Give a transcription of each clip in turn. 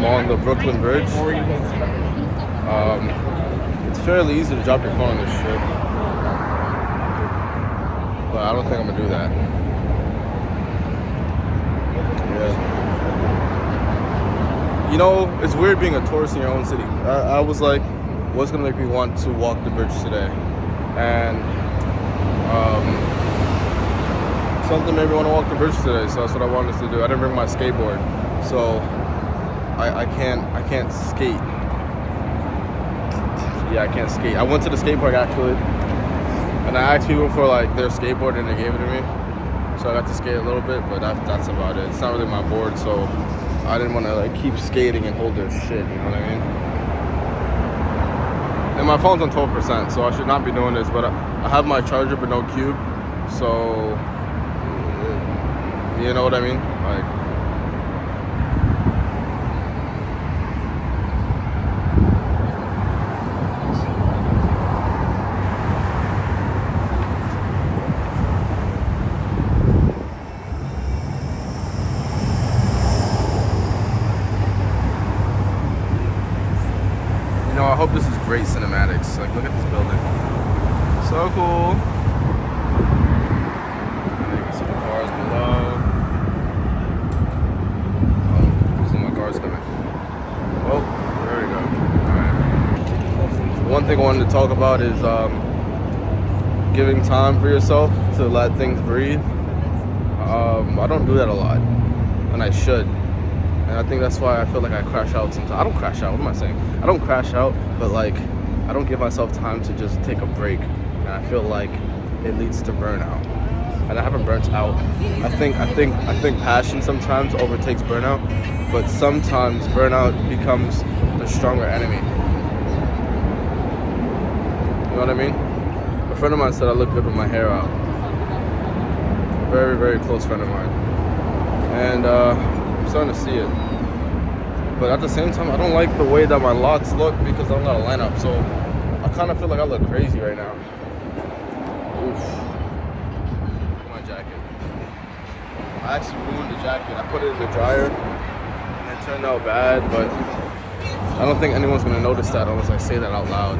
on the Brooklyn Bridge. It's fairly easy to drop your phone on this shit, but I don't think I'm gonna do that. Yeah. You know, it's weird being a tourist in your own city. I was like, what's gonna make me want to walk the bridge today? And something made me want to walk the bridge today, so that's what I wanted to do. I didn't bring my skateboard, so I can't skate. Yeah, I can't skate. I went to the skate park actually, and I asked people for like their skateboard, and they gave it to me. So I got to skate a little bit, but that's about it. It's not really my board, so I didn't want to like keep skating and hold their shit. You know what I mean? And my phone's on 12%, so I should not be doing this. But I have my charger, but no cube. So you know what I mean? Like. I hope this is great cinematics. Like, look at this building. So cool. And you can see the cars below. Oh, some of my cars coming. Oh, there we go. Alright. One thing I wanted to talk about is giving time for yourself to let things breathe. I don't do that a lot, and I should. And I think that's why I feel like I crash out sometimes. I don't crash out, what am I saying? I don't crash out, but like, I don't give myself time to just take a break. And I feel like it leads to burnout. And I haven't burnt out. I think passion sometimes overtakes burnout, but sometimes burnout becomes the stronger enemy. You know what I mean? A friend of mine said I look good with my hair out. A very, very close friend of mine. And I'm starting to see it, but at the same time I don't like the way that my locks look because I don't got a lineup, so I kind of feel like I look crazy right now. Oof. My jacket, I actually ruined the jacket. I put it in the dryer and it turned out bad, but I don't think anyone's gonna notice that unless I say that out loud.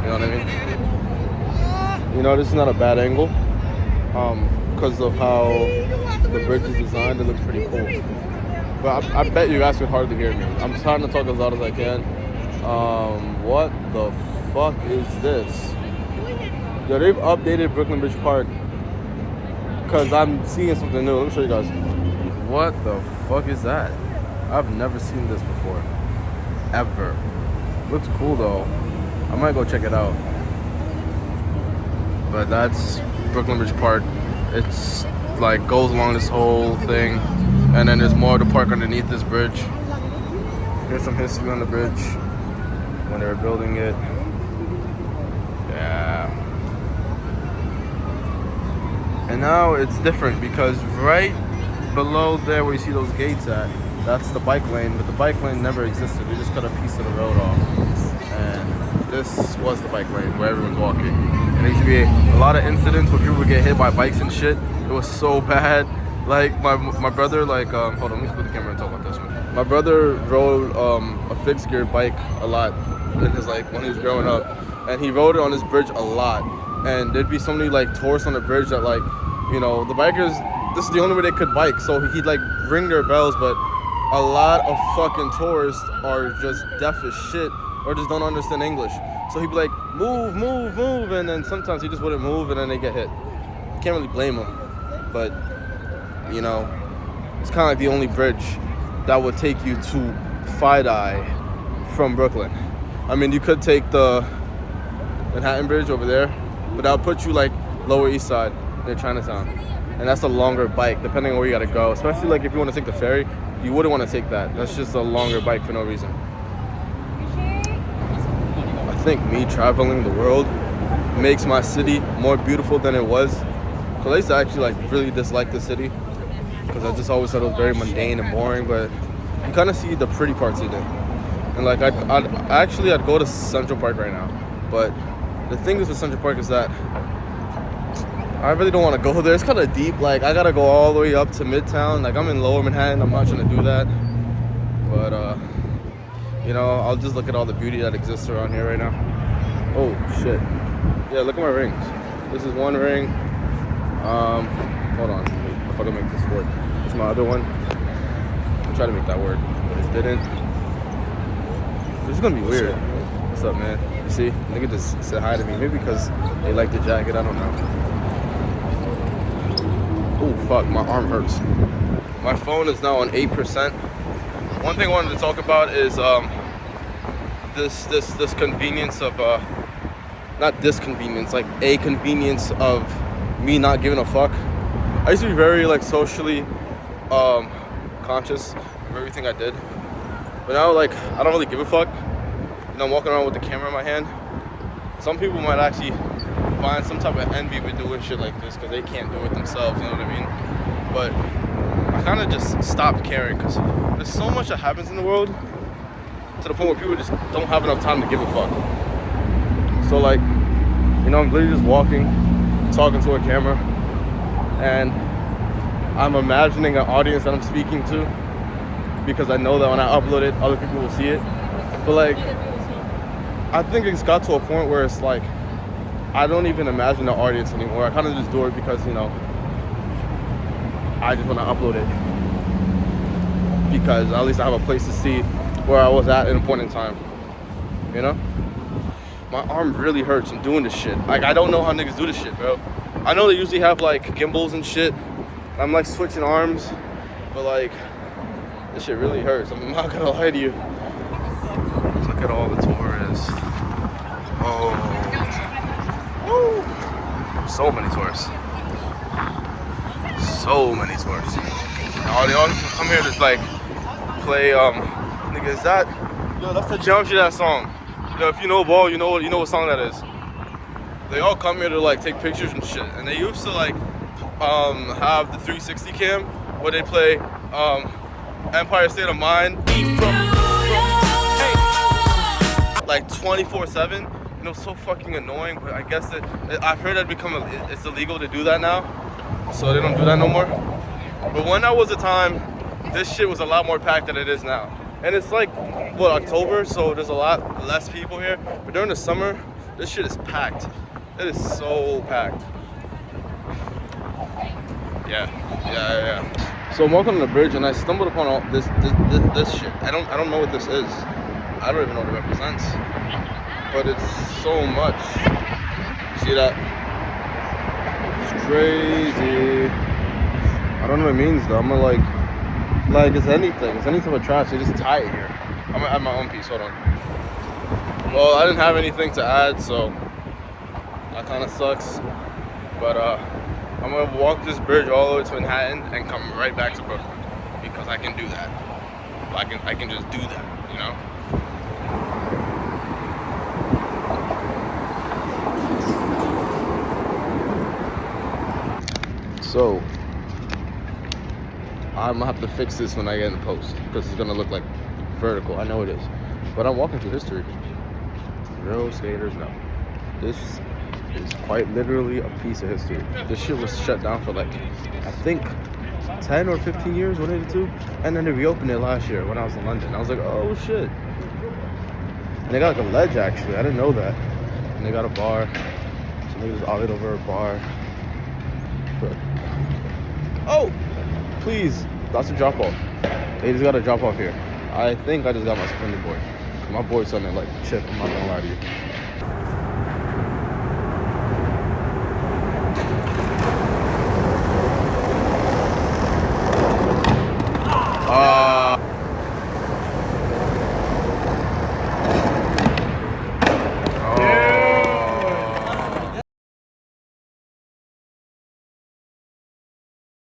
You know what I mean? You know, this is not a bad angle because of how the bridge is designed. It looks pretty cool, but I bet you guys can hardly hear me. I'm trying to talk as loud as I can. What the fuck is this? Yo, they've updated Brooklyn Bridge Park because I'm seeing something new. Let me show you guys. What the fuck is that? I've never seen this before, ever. Looks cool though. I might go check it out. But that's Brooklyn Bridge Park. It's like goes along this whole thing, and then there's more of the park underneath this bridge. Here's some history on the bridge when they were building it. Yeah. And now it's different because right below there where you see those gates at, that's the bike lane, but the bike lane never existed. We just cut a piece of the road off, and this was the bike lane where everyone's walking. And there used to be a lot of incidents where people would get hit by bikes and shit. It was so bad. Like my brother, like hold on, let me put the camera and talk about this one. My brother rode a fixed gear bike a lot in his like when he was growing up, and he rode it on this bridge a lot. And there'd be so many like tourists on the bridge that like, you know, the bikers, this is the only way they could bike. So he'd like ring their bells, but a lot of fucking tourists are just deaf as shit or just don't understand English. So he'd be like, move, move, move, and then sometimes he just wouldn't move, and then they get hit. Can't really blame him, but you know, it's kind of like the only bridge that would take you to Fide from Brooklyn. I mean, you could take the Manhattan Bridge over there, but that would put you like Lower East Side near Chinatown, and that's a longer bike depending on where you gotta go. Especially like if you want to take the ferry, you wouldn't want to take that. That's just a longer bike for no reason. I think me traveling the world makes my city more beautiful than it was. Cause I used to actually like really dislike the city because I just always thought it was very mundane and boring. But you kind of see the pretty parts in it. And like I'd go to Central Park right now. But the thing is with Central Park is that I really don't want to go there. It's kind of deep. Like I gotta go all the way up to Midtown. Like I'm in Lower Manhattan. I'm not trying to do that. But you know, I'll just look at all the beauty that exists around here right now. Oh shit! Yeah, look at my rings. This is one ring. Hold on. Wait, if I can make this work. This is my other one. I tried to make that work, but it didn't. This is gonna be weird. What's up, man? You see? Nigga just said hi to me. Maybe because they like the jacket. I don't know. Oh fuck, my arm hurts. My phone is now on 8%. One thing I wanted to talk about is this convenience of not disconvenience, like a convenience of me not giving a fuck. I used to be very like socially conscious of everything I did, but now like I don't really give a fuck. You know, I'm walking around with the camera in my hand. Some people might actually find some type of envy with doing shit like this because they can't do it themselves, you know what I mean? But I kind of just stopped caring because there's so much that happens in the world to the point where people just don't have enough time to give a fuck. So like, you know, I'm literally just walking, talking to a camera, and I'm imagining an audience that I'm speaking to because I know that when I upload it, other people will see it. But like, I think it's got to a point where it's like, I don't even imagine the audience anymore. I kind of just do it because, you know, I just want to upload it because at least I have a place to see where I was at a point in time, you know? My arm really hurts from doing this shit. Like, I don't know how niggas do this shit, bro. I know they usually have like gimbals and shit. I'm like switching arms, but like, this shit really hurts. I'm not gonna lie to you. Look at all the tourists. Oh, woo. So many tourists. So many tourists. All they all come here to like play. Nigga, is that? Yo, that's the jump shit, that song. Yo, if you know ball, you know what song that is. They all come here to like take pictures and shit, and they used to like have the 360 cam where they play Empire State of Mind like 24/7. And it was so fucking annoying, but I guess that I've heard that it's illegal to do that now, so they don't do that no more. But when that was the time, this shit was a lot more packed than it is now. And it's like, what, October, so there's a lot less people here. But during the summer, this shit is packed. It is so packed. Yeah. So I'm walking on the bridge and I stumbled upon all this shit. I don't know what this is. I don't even know what it represents. But it's so much. See that? It's crazy. I don't know what it means though. I'm gonna like it's anything. It's any type of trash. They just tie it here. I'm gonna add my own piece. Hold on. Well, I didn't have anything to add, so that kind of sucks. But I'm gonna walk this bridge all the way to Manhattan and come right back to Brooklyn because I can do that. I can just do that, you know. So I'm gonna have to fix this when I get in the post because it's gonna look like vertical. I know it is, but I'm walking through history. Real skaters know. This is quite literally a piece of history. This shit was shut down for like, I think 10 or 15 years, one of the two, and then they reopened it last year when I was in London. I was like, oh shit. And they got like a ledge actually. I didn't know that. And they got a bar. So they just outed over a bar. But oh, please, that's a drop off. They just got a drop off here. I think I just got my sprinter board. My board's on there like chip, I'm not gonna lie to you.